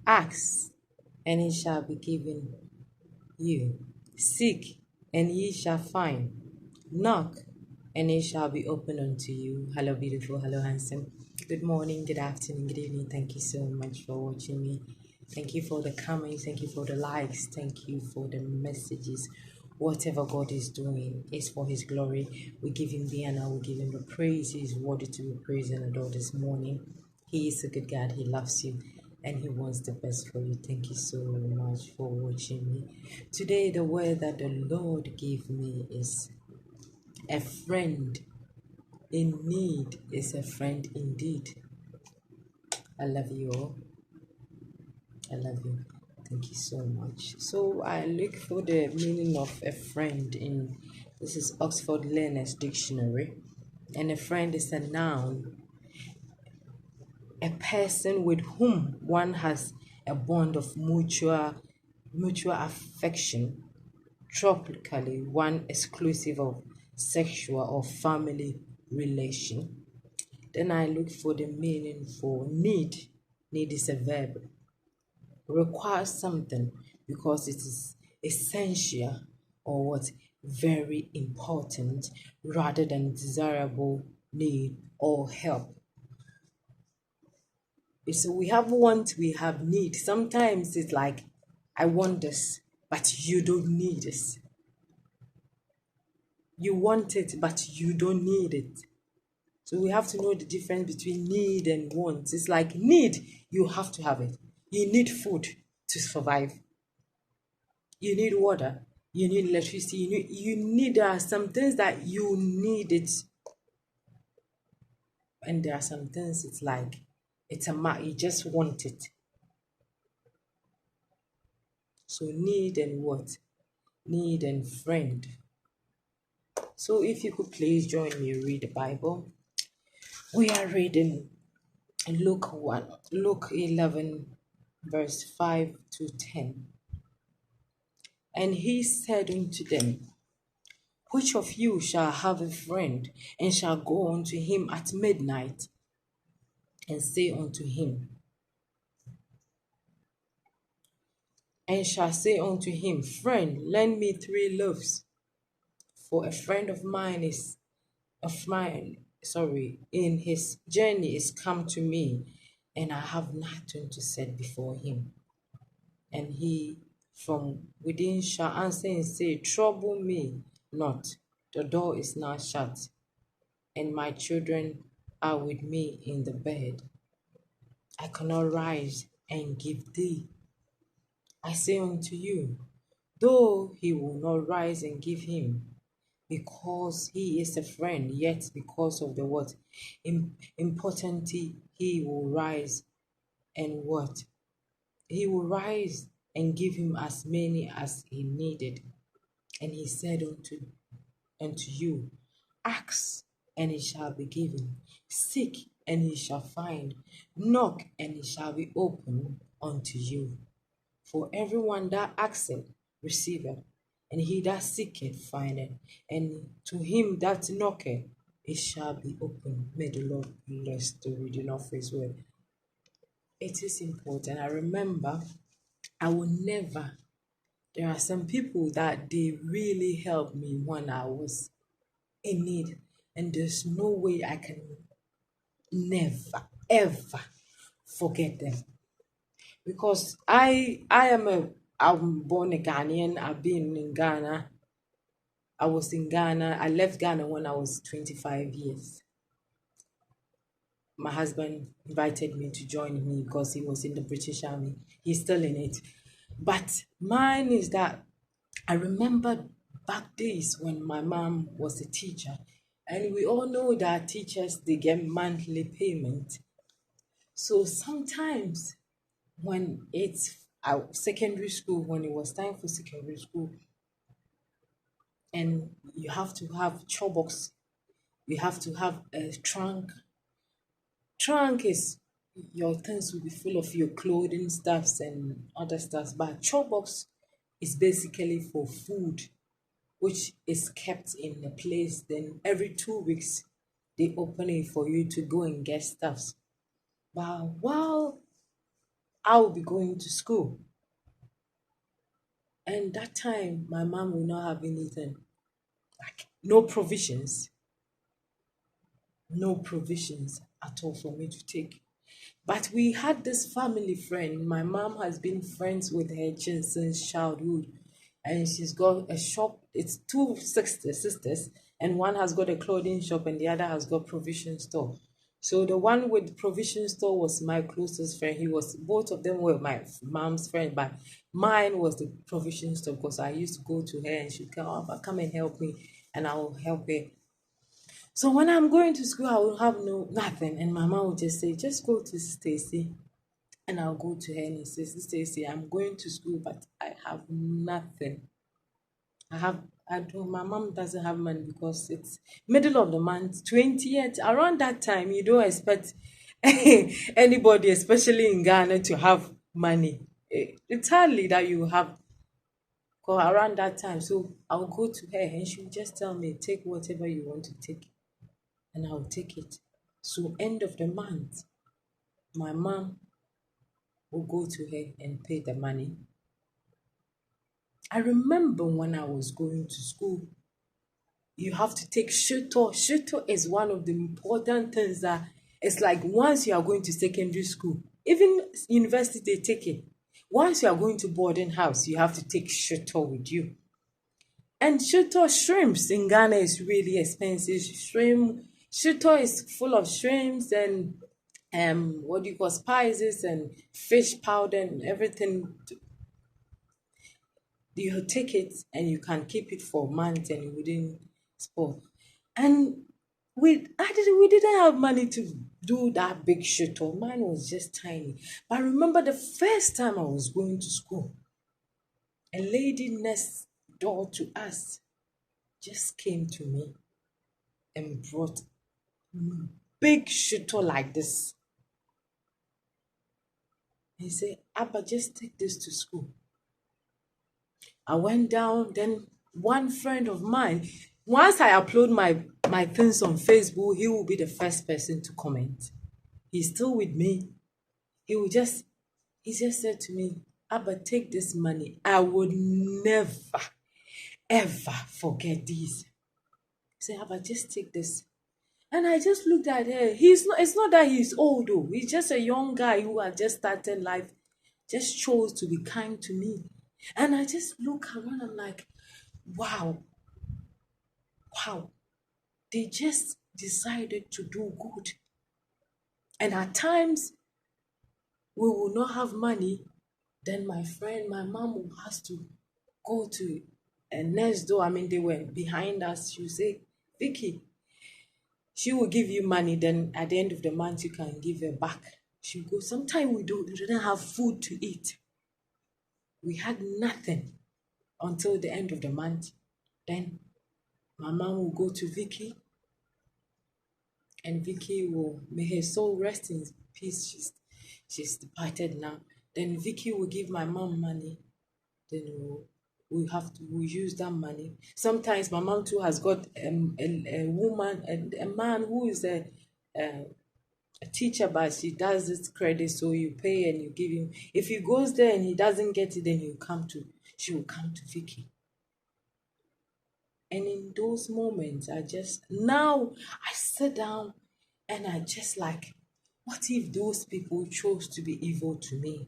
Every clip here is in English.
Ask, and it shall be given you. Seek, and ye shall find. Knock, and it shall be opened unto you. Hello, beautiful. Hello, handsome. Good morning, good afternoon, good evening. Thank you so much for watching me. Thank you for the comments. Thank you for the likes. Thank you for the messages. Whatever God is doing is for His glory. We give Him the honor. We give Him the praise. He is worthy to be praised and adored this morning. He is a good God. He loves you and He wants the best for you. Thank you so much for watching me. Today, the word that the Lord gave me is a friend in need is a friend indeed. I love you all. I love you. Thank you so much. So I look for the meaning of a friend in this is Oxford Learner's Dictionary. And a friend is a noun, a person with whom one has a bond of mutual affection, tropically one exclusive of sexual or family relation. Then I look for the meaning for need. Need is a verb. Requires something because it is essential or what very important rather than desirable need or help. So we have want, we have need. Sometimes it's like, I want this, but you don't need this. You want it, but you don't need it. So we have to know the difference between need and want. It's like need, you have to have it. You need food to survive. You need water. You need electricity. You need some things that you need it. And there are some things it's like, it's you just want it. So need and what? Need and friend. So if you could please join me read the Bible. We are reading Luke 11, verse 5 to 10. And he said unto them, which of you shall have a friend, and shall go unto him at midnight, and say unto him, and shall say unto him, Friend, lend me 3 loaves, for a friend of mine, in his journey is come to me, and I have nothing to set before him. And he from within shall answer and say, Trouble me not, the door is now shut, and my children are with me in the bed. I cannot rise and give thee. I say unto you, though he will not rise and give him, because he is a friend, yet because of the what? Importance, he will rise and what? He will rise and give him as many as he needed. And he said unto you, Ask, and it shall be given. Seek, and ye shall find. Knock, and it shall be opened unto you. For everyone that asketh receiveth, and he that seeketh findeth, and to him that knocketh it shall be opened. May the Lord bless the reading of His word. It is important. I remember I will never. There are some people that they really helped me when I was in need, and there's no way I can never ever forget them because I'm born a Ghanaian. I've been in Ghana. I was in Ghana. I left Ghana when I was 25 years. My husband invited me to join me because he was in the British Army. He's still in it. But mine is that I remember back days when my mom was a teacher, and we all know that teachers they get monthly payment. So sometimes when it's secondary school, when it was time for secondary school, and you have to have chobox, you have to have a trunk. Trunk is your things will be full of your clothing stuffs and other stuffs, but chobox is basically for food, which is kept in a place. Then every 2 weeks they open it for you to go and get stuffs. But while I will be going to school. And that time, my mom will not have anything, like no provisions, no provisions at all for me to take. But we had this family friend. My mom has been friends with her since childhood. And she's got a shop. It's two sisters, and one has got a clothing shop, and the other has got provision store. So the one with provision store was my closest friend. He was both of them were my mom's friend, but mine was the provision store because I used to go to her and she'd come up, come and help me, and I'll help her. So when I'm going to school, I will have nothing, and my mom would just say, "Just go to Stacy," and I'll go to her and say, "Stacy, I'm going to school, but I have nothing. I don't. My mom doesn't have money because it's middle of the month, 20th. Around that time, you don't expect anybody, especially in Ghana, to have money. It's hardly that you have." Around that time, so I'll go to her and she'll just tell me, "Take whatever you want to take," and I'll take it. So end of the month, my mom will go to her and pay the money. I remember when I was going to school, you have to take shuto. Shuto is one of the important things that it's like once you are going to secondary school, even university they take it. Once you are going to boarding house, you have to take shuto with you. And shuto shrimps in Ghana is really expensive. Shuto is full of shrimps and what do you call spices and fish powder and everything. You take it and you can keep it for months and it wouldn't spoil. And we didn't have money to do that big shuttle. Mine was just tiny. But I remember the first time I was going to school, a lady next door to us just came to me and brought big shuttle like this. He said, "Abba, just take this to school." I went down, then one friend of mine, once I upload my things on Facebook, he will be the first person to comment. He's still with me. He will just he just said to me, "Abba, take this money. I would never ever forget this." He said, "Abba, just take this." And I just looked at her. It's not that he's old though. He's just a young guy who had just started life, just chose to be kind to me. And I just look around, I'm like, wow, wow. They just decided to do good. And at times we will not have money. Then my mom will has to go to a next door. I mean, they were behind us. She will say, "Vicky," she will give you money. Then at the end of the month, you can give her back. She will go. Sometimes we didn't have food to eat. We had nothing until the end of the month. Then my mom will go to Vicky, and Vicky will, may her soul rest in peace. She's departed now. Then Vicky will give my mom money. Then we use that money. Sometimes my mom too has got a woman, a man who is a teacher, but she does this credit, so you pay and you give him. If he goes there and he doesn't get it, then she will come to Vicky. And in those moments, I sit down and I just like, what if those people chose to be evil to me?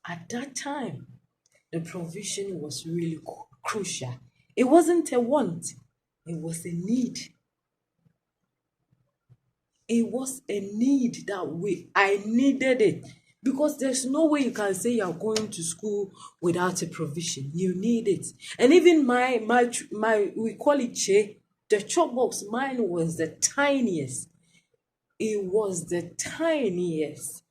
At that time, the provision was really crucial. It wasn't a want, it was a need. It was a need that I needed it. Because there's no way you can say you're going to school without a provision. You need it. And even my we call it che, the chop box, mine was the tiniest. It was the tiniest.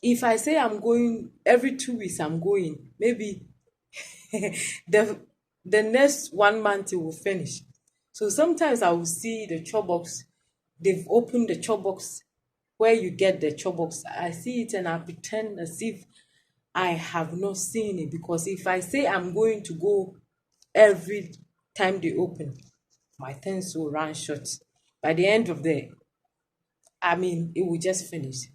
If I say I'm going every 2 weeks, I'm going, maybe the the next 1 month it will finish. So sometimes I will see the chop box. They've opened the chop box where you get the chop box. I see it and I pretend as if I have not seen it, because if I say I'm going to go every time they open, my things will run short. By the end of the I mean, it will just finish.